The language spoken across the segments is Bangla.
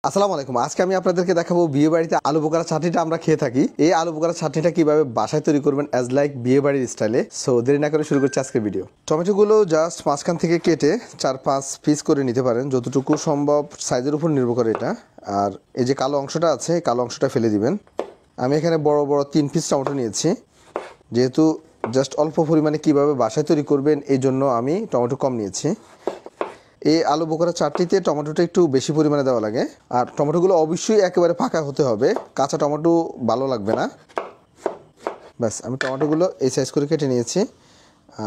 আসসালামু আলাইকুম। আজকে আমি আপনাদেরকে দেখাবো বিয়ে বাড়িতে আলু বোখারা চাটনিটা আমরা খেয়ে থাকি। এই আলু বোখারা চাটনিটা কিভাবে বাসায় তৈরি করবেন অ্যাজ লাইক বিয়ে বাড়ির স্টাইলে। সো দেরি না করে শুরু করছি আজকের ভিডিও। টমেটোগুলো জাস্ট মাঝখান থেকে কেটে 4-5 পিস করে নিতে পারেন, যতটুকু সম্ভব সাইজের উপর নির্ভর করে এটা। আর এই যে কালো অংশটা আছে, এই কালো অংশটা ফেলে দিবেন। আমি এখানে বড় বড় 3 পিস টমেটো নিয়েছি, যেহেতু জাস্ট অল্প পরিমাণে কিভাবে বাসায় তৈরি করবেন এই জন্য আমি টমেটো কম নিয়েছি। এই আলু বোখারা চাটনিতে টমেটোটা একটু বেশি পরিমাণে দেওয়া লাগে। আর টমেটোগুলো অবশ্যই একেবারে পাকা হতে হবে, কাঁচা টমেটো ভালো লাগবে না। ব্যাস, আমি টমেটোগুলো এই সাইজ করে কেটে নিয়েছি।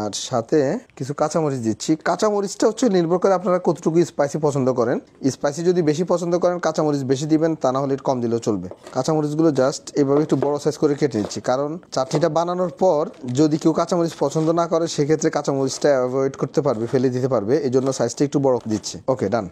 আর সাথে কিছু কাঁচামরিচ দিচ্ছি। কাঁচামরিচটা হচ্ছে নির্ভর করে আপনারা কতটুকু স্পাইসি পছন্দ করেন। স্পাইসি যদি বেশি পছন্দ করেন কাঁচামরিচ বেশি দিবেন, তা না হলে একটু কম দিলেও চলবে। কাঁচামরিচগুলো জাস্ট এভাবে একটু বড় সাইজ করে কেটে নিচ্ছি, কারণ চাটনিটা বানানোর পর যদি কেউ কাঁচামরিচ পছন্দ না করে সেক্ষেত্রে কাঁচামরিচটা অ্যাভয়েড করতে পারবে, ফেলে দিতে পারবে। এই জন্য সাইজটা একটু বড় দিচ্ছি। ওকে, ডান।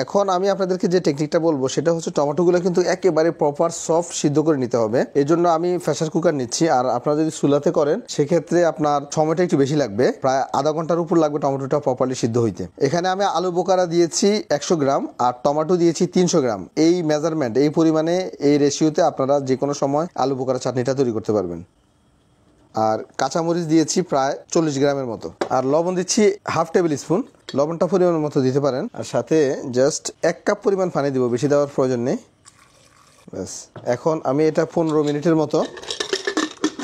এখন আমি আপনাদেরকে যে টেকনিকটা বলবো সেটা হচ্ছে টমেটোগুলো কিন্তু একেবারে প্রপার সফট সিদ্ধ করে নিতে হবে। এই জন্য আমি প্রেসার কুকার নিচ্ছি। আর আপনারা যদি চুলাতে করেন সেক্ষেত্রে আপনার সময়টা একটু বেশি লাগবে, প্রায় আধা ঘন্টার উপর লাগবে টমেটোটা প্রপারলি সিদ্ধ হইতে। এখানে আমি আলু বোখারা দিয়েছি 100 গ্রাম আর টমেটো দিয়েছি 300 গ্রাম। এই মেজারমেন্ট, এই পরিমাণে, এই রেশিওতে আপনারা যে কোনো সময় আলু বোখারা চাটনিটা তৈরি করতে পারবেন। আর কাঁচামরিচ দিয়েছি প্রায় 40 গ্রামের মতো। আর লবণ দিচ্ছি হাফ টেবিল স্পুন। লবণটা পরিমাণের মতো দিতে পারেন। আর সাথে জাস্ট 1 কাপ পরিমাণ পানি দিব, বেশি দেওয়ার প্রয়োজন নেই। ব্যাস, এখন আমি এটা 15 মিনিটের মতো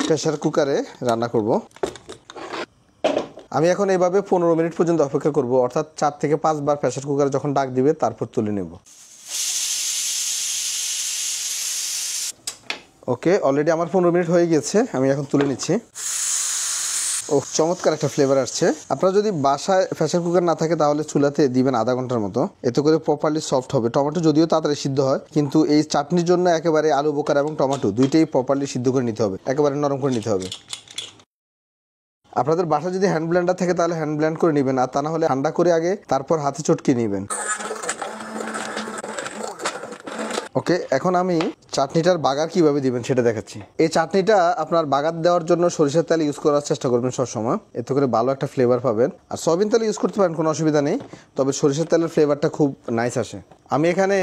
প্রেসার কুকারে রান্না করব। আমি এখন এইভাবে 15 মিনিট পর্যন্ত অপেক্ষা করব, অর্থাৎ 4 থেকে 5 বার প্রেসার কুকারে যখন ডাক দিবে তারপর তুলে নেব। ওকে, অলরেডি আমার 15 মিনিট হয়ে গিয়েছে, আমি এখন তুলে নিচ্ছি। ও, চমৎকার একটা ফ্লেভার আসছে। আপনারা যদি বাসায় প্রেসার কুকার না থাকে তাহলে চুলাতে দিবেন আধা ঘন্টার মতো, এতে করে প্রপারলি সফট হবে। টমেটো যদিও তাড়াতাড়ি সিদ্ধ হয়, কিন্তু এই চাটনির জন্য একেবারে আলু বোখারা এবং টমেটো দুইটাই প্রপারলি সিদ্ধ করে নিতে হবে, একেবারে নরম করে নিতে হবে। আপনাদের বাসায় যদি হ্যান্ড ব্লেন্ডার থাকে তাহলে হ্যান্ড ব্লেন্ড করে নেবেন, আর তা না হলে ঠান্ডা করে আগে তারপর হাতে চটকে নেবেন। ওকে, এখন আমি চাটনিটার বাগার কিভাবে দিবেন সেটা দেখাচ্ছি। এই চাটনিটা আপনার বাগার দেওয়ার জন্য সরিষার তেল ইউজ করার চেষ্টা করবেন সবসময়, এতে করে ভালো একটা ফ্লেভার পাবেন। আর সয়াবিন তেল ইউজ করতে পারেন, কোনো অসুবিধা নেই, তবে সরিষার তেলের ফ্লেভারটা খুব নাইস আসে। আমি এখানে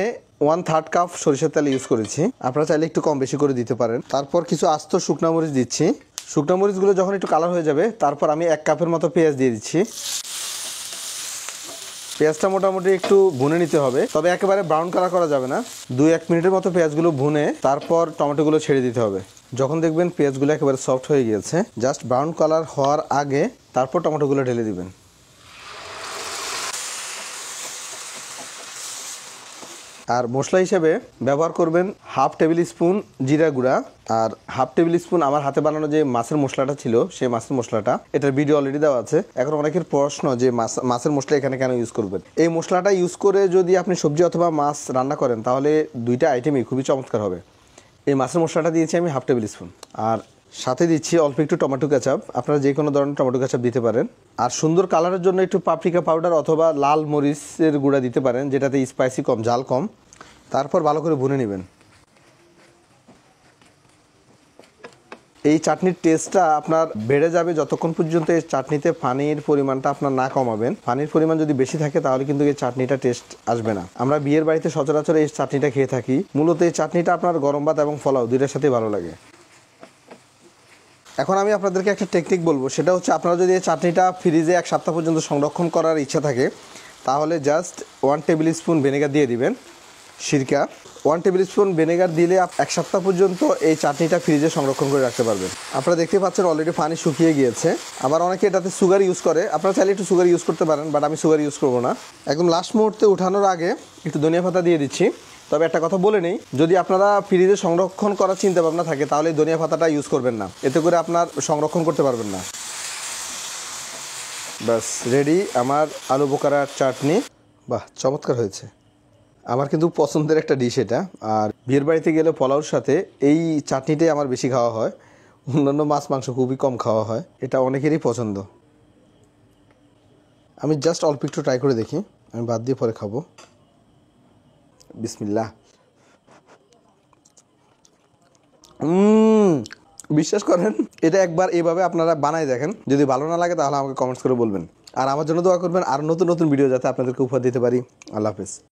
1/3 কাপ সরিষার তেল ইউজ করেছি, আপনারা চাইলে একটু কম বেশি করে দিতে পারেন। তারপর কিছু আস্ত শুকনো মরিচ দিচ্ছি। শুকনো মরিচগুলো যখন একটু কালার হয়ে যাবে তারপর আমি 1 কাপের মতো পেঁয়াজ দিয়ে দিচ্ছি। পেঁয়াজটা মোটামুটি একটু ভুনে নিতে হবে, তবে একেবারে ব্রাউন কালার করা যাবে না। 2-1 মিনিটের মতো পেঁয়াজগুলো ভুনে তারপর টমেটোগুলো ছেড়ে দিতে হবে। যখন দেখবেন পেঁয়াজগুলো একেবারে সফট হয়ে গিয়েছে, জাস্ট ব্রাউন কালার হওয়ার আগে তারপর টমেটোগুলো ঢেলে দিবেন। আর মশলা হিসেবে ব্যবহার করবেন হাফ টেবিল স্পুন জিরা গুঁড়া আর হাফ টেবিল স্পুন আমার হাতে বানানো যে মাছের মশলাটা ছিল সেই মাছের মশলাটা। এটার ভিডিও অলরেডি দেওয়া আছে। এখন অনেকের প্রশ্ন যে মাছের মশলা এখানে কেন ইউজ করবেন। এই মশলাটা ইউজ করে যদি আপনি সবজি অথবা মাছ রান্না করেন তাহলে দুইটা আইটেমই খুবই চমৎকার হবে। এই মাছের মশলাটা দিয়েছি আমি হাফ টেবিল স্পুন। আর সাথে দিচ্ছি অল্প একটু টমেটো কেচাপ, আপনারা যে কোনো ধরনের টমেটো কেচাপ দিতে পারেন। আর সুন্দর কালারের জন্য একটু পাপরিকা পাউডার অথবা লাল মরিচের গুঁড়া দিতে পারেন, যেটাতে স্পাইসি কম, ঝাল কম। তারপর ভালো করে ভুনে নেবেন। এই চাটনির টেস্টটা আপনার বেড়ে যাবে যতক্ষণ পর্যন্ত এই চাটনিতে পানির পরিমাণটা আপনার না কমাবেন। পানির পরিমাণ যদি বেশি থাকে তাহলে কিন্তু এই চাটনিটা টেস্ট আসবে না। আমরা বিয়ের বাড়িতে সচরাচর এই চাটনিটা খেয়ে থাকি। মূলত এই চাটনিটা আপনার গরম ভাত এবং পোলাও দুইটার সাথেই ভালো লাগে। এখন আমি আপনাদেরকে একটা টেকনিক বলবো, সেটা হচ্ছে আপনারা যদি এই চাটনিটা ফ্রিজে 1 সপ্তাহ পর্যন্ত সংরক্ষণ করার ইচ্ছা থাকে তাহলে জাস্ট 1 টেবিল স্পুন ভিনেগার দিয়ে দিবেন। সিরকা 1 টেবিল স্পুন ভিনেগার দিলে 1 সপ্তাহ পর্যন্ত এই চাটনিটা ফ্রিজে সংরক্ষণ করে রাখতে পারবেন। আপনারা দেখতে পাচ্ছেন অলরেডি পানি শুকিয়ে গিয়েছে। আবার অনেকে এটাতে সুগার ইউজ করে, আপনারা চাইলে একটু সুগার ইউজ করতে পারেন, বাট আমি সুগার ইউজ করবো না। একদম লাস্ট মুহূর্তে উঠানোর আগে একটু ধনিয়া পাতা দিয়ে দিচ্ছি। তবে একটা কথা বলে নেই, যদি আপনারা ফ্রিজে সংরক্ষণ করার চিন্তা ভাবনা থাকে তাহলে এই ধনিয়া পাতাটা ইউজ করবেন না, এতে করে আপনার সংরক্ষণ করতে পারবেন না। ব্যাস, রেডি আমার আলু বোখারা চাটনি। বাহ, চমৎকার হয়েছে। আমার কিন্তু পছন্দের একটা ডিশ এটা। আর বিয়ের বাড়িতে গেলে পোলাওর সাথে এই চাটনিটাই আমার বেশি খাওয়া হয়, অন্যান্য মাছ মাংস খুবই কম খাওয়া হয়। এটা অনেকেরই পছন্দ। আমি জাস্ট অল্প একটু ট্রাই করে দেখি, আমি বাদ দিয়ে পরে খাবো। বিসমিল্লাহ। বিশ্বাস করেন, এটা একবার এইভাবে আপনারা বানায় দেখেন, যদি ভালো না লাগে তাহলে আমাকে কমেন্টস করে বলবেন। আর আমার জন্য দোয়া করবেন আর নতুন নতুন ভিডিও যাতে আপনাদেরকে উপহার দিতে পারি। আল্লাহ হাফেজ।